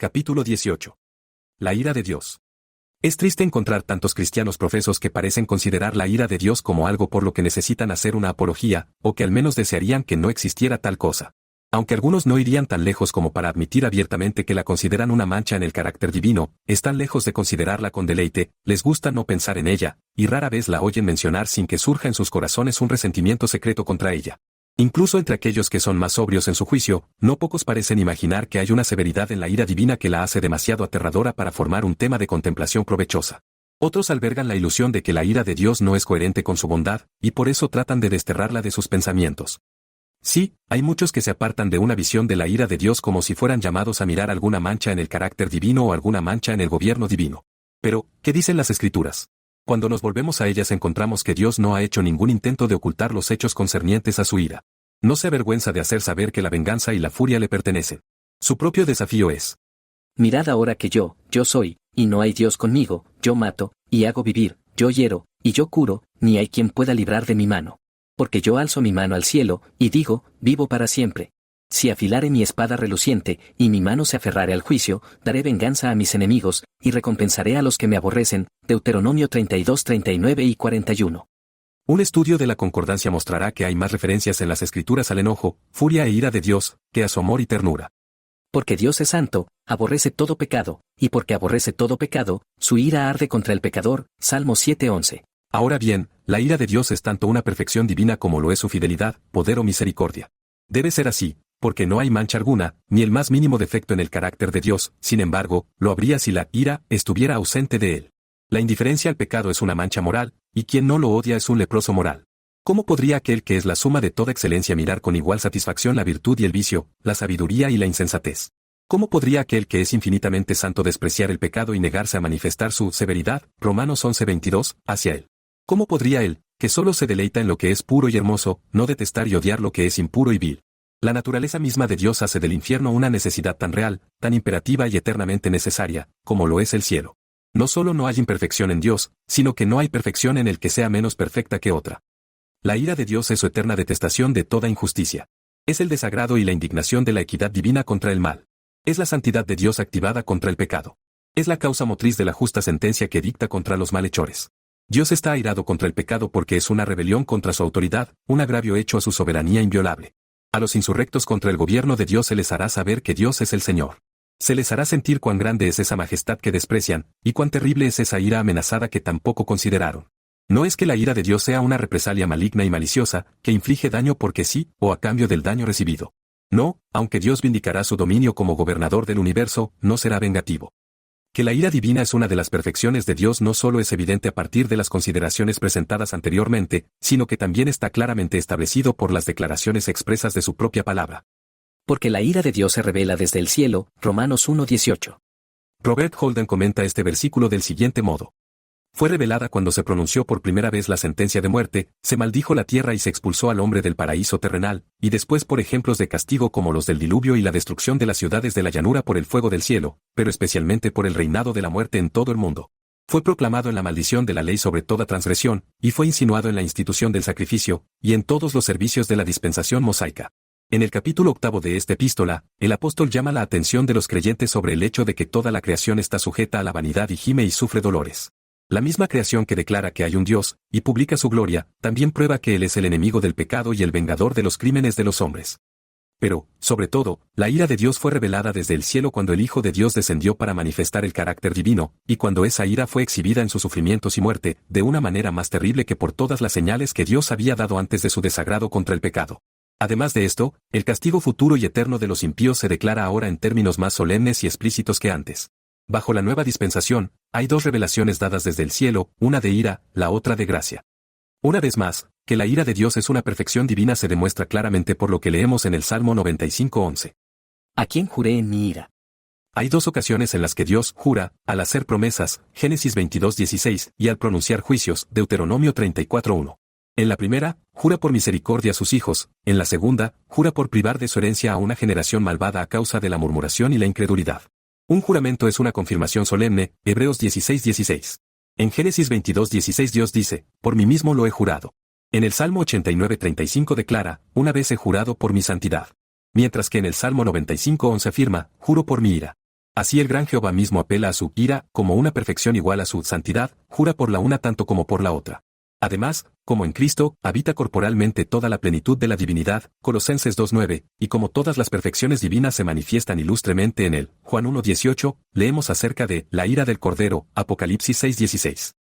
Capítulo 18. La ira de Dios. Es triste encontrar tantos cristianos profesos que parecen considerar la ira de Dios como algo por lo que necesitan hacer una apología, o que al menos desearían que no existiera tal cosa. Aunque algunos no irían tan lejos como para admitir abiertamente que la consideran una mancha en el carácter divino, están lejos de considerarla con deleite, les gusta no pensar en ella, y rara vez la oyen mencionar sin que surja en sus corazones un resentimiento secreto contra ella. Incluso entre aquellos que son más sobrios en su juicio, no pocos parecen imaginar que hay una severidad en la ira divina que la hace demasiado aterradora para formar un tema de contemplación provechosa. Otros albergan la ilusión de que la ira de Dios no es coherente con su bondad, y por eso tratan de desterrarla de sus pensamientos. Sí, hay muchos que se apartan de una visión de la ira de Dios como si fueran llamados a mirar alguna mancha en el carácter divino o alguna mancha en el gobierno divino. Pero, ¿qué dicen las Escrituras? Cuando nos volvemos a ellas encontramos que Dios no ha hecho ningún intento de ocultar los hechos concernientes a su ira. No se avergüenza de hacer saber que la venganza y la furia le pertenecen. Su propio desafío es: mirad ahora que yo soy, y no hay Dios conmigo, yo mato, y hago vivir, yo hiero, y yo curo, ni hay quien pueda librar de mi mano. Porque yo alzo mi mano al cielo, y digo, vivo para siempre. Si afilare mi espada reluciente, y mi mano se aferrare al juicio, daré venganza a mis enemigos, y recompensaré a los que me aborrecen. Deuteronomio 32, 39 y 41. Un estudio de la concordancia mostrará que hay más referencias en las Escrituras al enojo, furia e ira de Dios, que a su amor y ternura. Porque Dios es santo, aborrece todo pecado, y porque aborrece todo pecado, su ira arde contra el pecador. Salmo 7:11. Ahora bien, la ira de Dios es tanto una perfección divina como lo es su fidelidad, poder o misericordia. Debe ser así, porque no hay mancha alguna, ni el más mínimo defecto en el carácter de Dios, sin embargo, lo habría si la ira estuviera ausente de él. La indiferencia al pecado es una mancha moral, y quien no lo odia es un leproso moral. ¿Cómo podría aquel que es la suma de toda excelencia mirar con igual satisfacción la virtud y el vicio, la sabiduría y la insensatez? ¿Cómo podría aquel que es infinitamente santo despreciar el pecado y negarse a manifestar su severidad, Romanos 11:22, hacia él? ¿Cómo podría él, que solo se deleita en lo que es puro y hermoso, no detestar y odiar lo que es impuro y vil? La naturaleza misma de Dios hace del infierno una necesidad tan real, tan imperativa y eternamente necesaria, como lo es el cielo. No solo no hay imperfección en Dios, sino que no hay perfección en el que sea menos perfecta que otra. La ira de Dios es su eterna detestación de toda injusticia. Es el desagrado y la indignación de la equidad divina contra el mal. Es la santidad de Dios activada contra el pecado. Es la causa motriz de la justa sentencia que dicta contra los malhechores. Dios está airado contra el pecado porque es una rebelión contra su autoridad, un agravio hecho a su soberanía inviolable. A los insurrectos contra el gobierno de Dios se les hará saber que Dios es el Señor. Se les hará sentir cuán grande es esa majestad que desprecian, y cuán terrible es esa ira amenazada que tampoco consideraron. No es que la ira de Dios sea una represalia maligna y maliciosa, que inflige daño porque sí, o a cambio del daño recibido. No, aunque Dios vindicará su dominio como gobernador del universo, no será vengativo. Que la ira divina es una de las perfecciones de Dios no solo es evidente a partir de las consideraciones presentadas anteriormente, sino que también está claramente establecido por las declaraciones expresas de su propia palabra. Porque la ira de Dios se revela desde el cielo, Romanos 1:18. Robert Holden comenta este versículo del siguiente modo: fue revelada cuando se pronunció por primera vez la sentencia de muerte, se maldijo la tierra y se expulsó al hombre del paraíso terrenal, y después por ejemplos de castigo como los del diluvio y la destrucción de las ciudades de la llanura por el fuego del cielo, pero especialmente por el reinado de la muerte en todo el mundo. Fue proclamado en la maldición de la ley sobre toda transgresión, y fue insinuado en la institución del sacrificio, y en todos los servicios de la dispensación mosaica. En el capítulo 8 de esta epístola, el apóstol llama la atención de los creyentes sobre el hecho de que toda la creación está sujeta a la vanidad y gime y sufre dolores. La misma creación que declara que hay un Dios, y publica su gloria, también prueba que Él es el enemigo del pecado y el vengador de los crímenes de los hombres. Pero, sobre todo, la ira de Dios fue revelada desde el cielo cuando el Hijo de Dios descendió para manifestar el carácter divino, y cuando esa ira fue exhibida en sus sufrimientos y muerte, de una manera más terrible que por todas las señales que Dios había dado antes de su desagrado contra el pecado. Además de esto, el castigo futuro y eterno de los impíos se declara ahora en términos más solemnes y explícitos que antes. Bajo la nueva dispensación, hay dos revelaciones dadas desde el cielo, una de ira, la otra de gracia. Una vez más, que la ira de Dios es una perfección divina se demuestra claramente por lo que leemos en el Salmo 95:11. ¿A quién juré en mi ira? Hay dos ocasiones en las que Dios jura, al hacer promesas, Génesis 22:16, y al pronunciar juicios, Deuteronomio 34:1. En la primera, jura por misericordia a sus hijos, en la segunda, jura por privar de su herencia a una generación malvada a causa de la murmuración y la incredulidad. Un juramento es una confirmación solemne, Hebreos 16:16. En Génesis 22:16 Dios dice, por mí mismo lo he jurado. En el Salmo 89:35 declara, una vez he jurado por mi santidad. Mientras que en el Salmo 95:11 afirma, juro por mi ira. Así el gran Jehová mismo apela a su ira como una perfección igual a su santidad, jura por la una tanto como por la otra. Además, como en Cristo, habita corporalmente toda la plenitud de la divinidad, Colosenses 2:9, y como todas las perfecciones divinas se manifiestan ilustremente en él, Juan 1:18, leemos acerca de la ira del Cordero, Apocalipsis 6:16.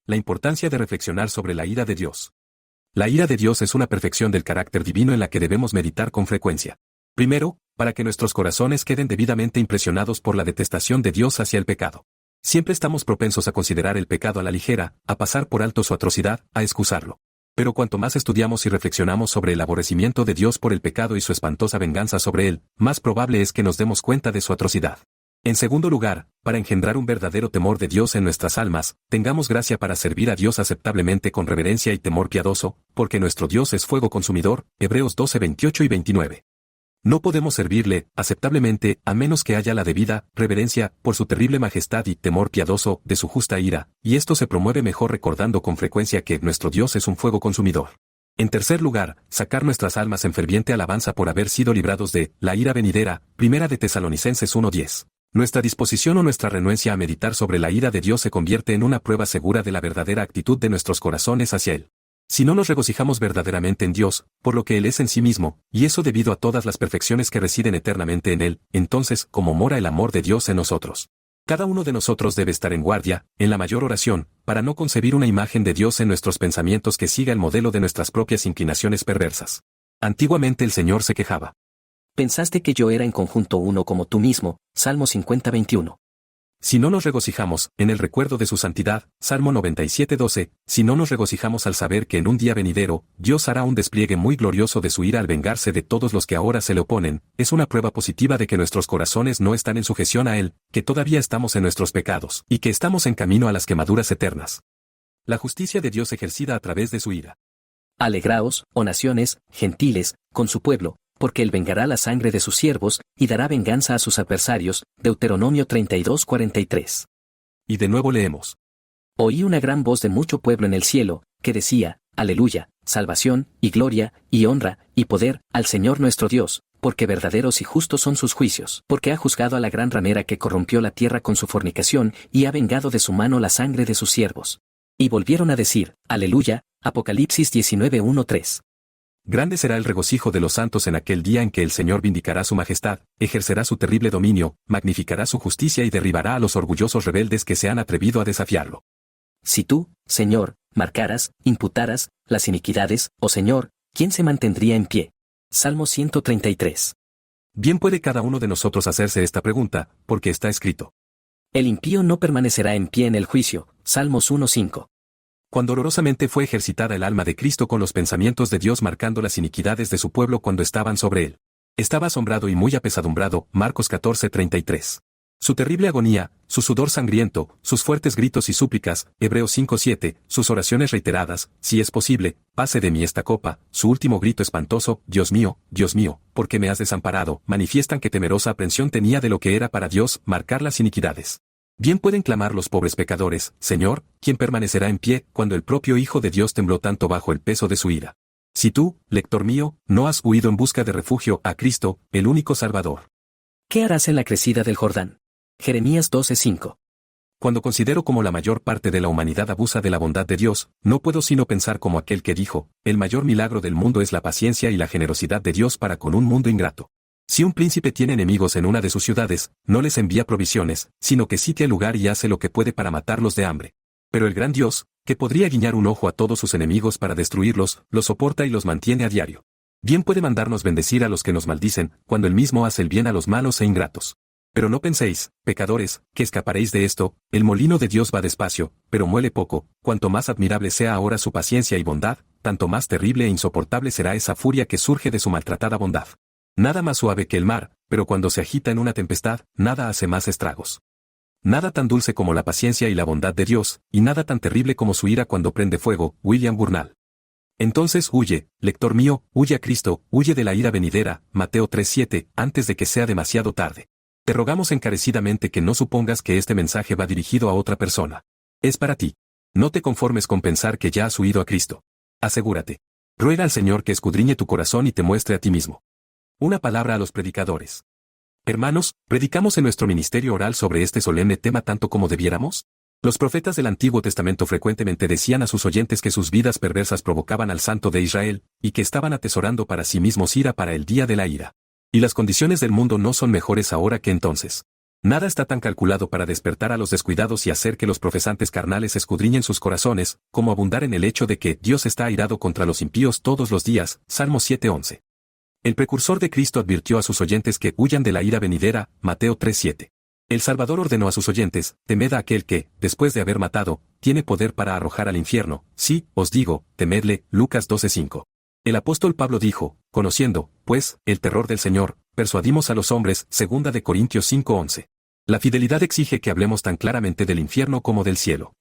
La importancia de reflexionar sobre la ira de Dios. La ira de Dios es una perfección del carácter divino en la que debemos meditar con frecuencia. Primero, para que nuestros corazones queden debidamente impresionados por la detestación de Dios hacia el pecado. Siempre estamos propensos a considerar el pecado a la ligera, a pasar por alto su atrocidad, a excusarlo. Pero cuanto más estudiamos y reflexionamos sobre el aborrecimiento de Dios por el pecado y su espantosa venganza sobre él, más probable es que nos demos cuenta de su atrocidad. En segundo lugar, para engendrar un verdadero temor de Dios en nuestras almas, tengamos gracia para servir a Dios aceptablemente con reverencia y temor piadoso, porque nuestro Dios es fuego consumidor, Hebreos 12:28 y 29. No podemos servirle, aceptablemente, a menos que haya la debida reverencia por su terrible majestad y temor piadoso de su justa ira, y esto se promueve mejor recordando con frecuencia que nuestro Dios es un fuego consumidor. En tercer lugar, sacar nuestras almas en ferviente alabanza por haber sido librados de la ira venidera, Primera de Tesalonicenses 1:10. Nuestra disposición o nuestra renuencia a meditar sobre la ira de Dios se convierte en una prueba segura de la verdadera actitud de nuestros corazones hacia Él. Si no nos regocijamos verdaderamente en Dios, por lo que Él es en sí mismo, y eso debido a todas las perfecciones que residen eternamente en Él, entonces, ¿cómo mora el amor de Dios en nosotros? Cada uno de nosotros debe estar en guardia, en la mayor oración, para no concebir una imagen de Dios en nuestros pensamientos que siga el modelo de nuestras propias inclinaciones perversas. Antiguamente el Señor se quejaba. Pensaste que yo era en conjunto uno como tú mismo, Salmo 50:21. Si no nos regocijamos en el recuerdo de su santidad, Salmo 97:12, si no nos regocijamos al saber que en un día venidero, Dios hará un despliegue muy glorioso de su ira al vengarse de todos los que ahora se le oponen, es una prueba positiva de que nuestros corazones no están en sujeción a Él, que todavía estamos en nuestros pecados, y que estamos en camino a las quemaduras eternas. La justicia de Dios ejercida a través de su ira. Alegraos, oh naciones, gentiles, con su pueblo, porque él vengará la sangre de sus siervos, y dará venganza a sus adversarios, Deuteronomio 32:43. Y de nuevo leemos. Oí una gran voz de mucho pueblo en el cielo, que decía, Aleluya, salvación, y gloria, y honra, y poder, al Señor nuestro Dios, porque verdaderos y justos son sus juicios, porque ha juzgado a la gran ramera que corrompió la tierra con su fornicación, y ha vengado de su mano la sangre de sus siervos. Y volvieron a decir, Aleluya, Apocalipsis 19:1-3. Grande será el regocijo de los santos en aquel día en que el Señor vindicará su majestad, ejercerá su terrible dominio, magnificará su justicia y derribará a los orgullosos rebeldes que se han atrevido a desafiarlo. Si tú, Señor, marcaras, imputaras, las iniquidades, oh Señor, ¿quién se mantendría en pie? Salmo 133. Bien puede cada uno de nosotros hacerse esta pregunta, porque está escrito. El impío no permanecerá en pie en el juicio, Salmos 1:5. Cuando dolorosamente fue ejercitada el alma de Cristo con los pensamientos de Dios marcando las iniquidades de su pueblo cuando estaban sobre él. Estaba asombrado y muy apesadumbrado, Marcos 14:33. Su terrible agonía, su sudor sangriento, sus fuertes gritos y súplicas, Hebreos 5:7, sus oraciones reiteradas, si es posible, pase de mí esta copa, su último grito espantoso, Dios mío, ¿por qué me has desamparado?, manifiestan que temerosa aprensión tenía de lo que era para Dios marcar las iniquidades. Bien pueden clamar los pobres pecadores, Señor, ¿quién permanecerá en pie cuando el propio Hijo de Dios tembló tanto bajo el peso de su ira? Si tú, lector mío, no has huido en busca de refugio a Cristo, el único Salvador. ¿Qué harás en la crecida del Jordán? Jeremías 12:5. Cuando considero cómo la mayor parte de la humanidad abusa de la bondad de Dios, no puedo sino pensar como aquel que dijo, el mayor milagro del mundo es la paciencia y la generosidad de Dios para con un mundo ingrato. Si un príncipe tiene enemigos en una de sus ciudades, no les envía provisiones, sino que sitia el lugar y hace lo que puede para matarlos de hambre. Pero el gran Dios, que podría guiñar un ojo a todos sus enemigos para destruirlos, los soporta y los mantiene a diario. Bien puede mandarnos bendecir a los que nos maldicen, cuando él mismo hace el bien a los malos e ingratos. Pero no penséis, pecadores, que escaparéis de esto, el molino de Dios va despacio, pero muele poco, cuanto más admirable sea ahora su paciencia y bondad, tanto más terrible e insoportable será esa furia que surge de su maltratada bondad. Nada más suave que el mar, pero cuando se agita en una tempestad, nada hace más estragos. Nada tan dulce como la paciencia y la bondad de Dios, y nada tan terrible como su ira cuando prende fuego, William Burnall. Entonces huye, lector mío, huye a Cristo, huye de la ira venidera, Mateo 3:7, antes de que sea demasiado tarde. Te rogamos encarecidamente que no supongas que este mensaje va dirigido a otra persona. Es para ti. No te conformes con pensar que ya has huido a Cristo. Asegúrate. Ruega al Señor que escudriñe tu corazón y te muestre a ti mismo. Una palabra a los predicadores. Hermanos, ¿predicamos en nuestro ministerio oral sobre este solemne tema tanto como debiéramos? Los profetas del Antiguo Testamento frecuentemente decían a sus oyentes que sus vidas perversas provocaban al Santo de Israel, y que estaban atesorando para sí mismos ira para el día de la ira. Y las condiciones del mundo no son mejores ahora que entonces. Nada está tan calculado para despertar a los descuidados y hacer que los profesantes carnales escudriñen sus corazones, como abundar en el hecho de que Dios está airado contra los impíos todos los días. Salmo 7:11. El precursor de Cristo advirtió a sus oyentes que huyan de la ira venidera. Mateo 3:7. El Salvador ordenó a sus oyentes, temed a aquel que, después de haber matado, tiene poder para arrojar al infierno. Sí, os digo, temedle. Lucas 12:5. El apóstol Pablo dijo, conociendo, pues, el terror del Señor, persuadimos a los hombres. 2 de Corintios 5:11. La fidelidad exige que hablemos tan claramente del infierno como del cielo.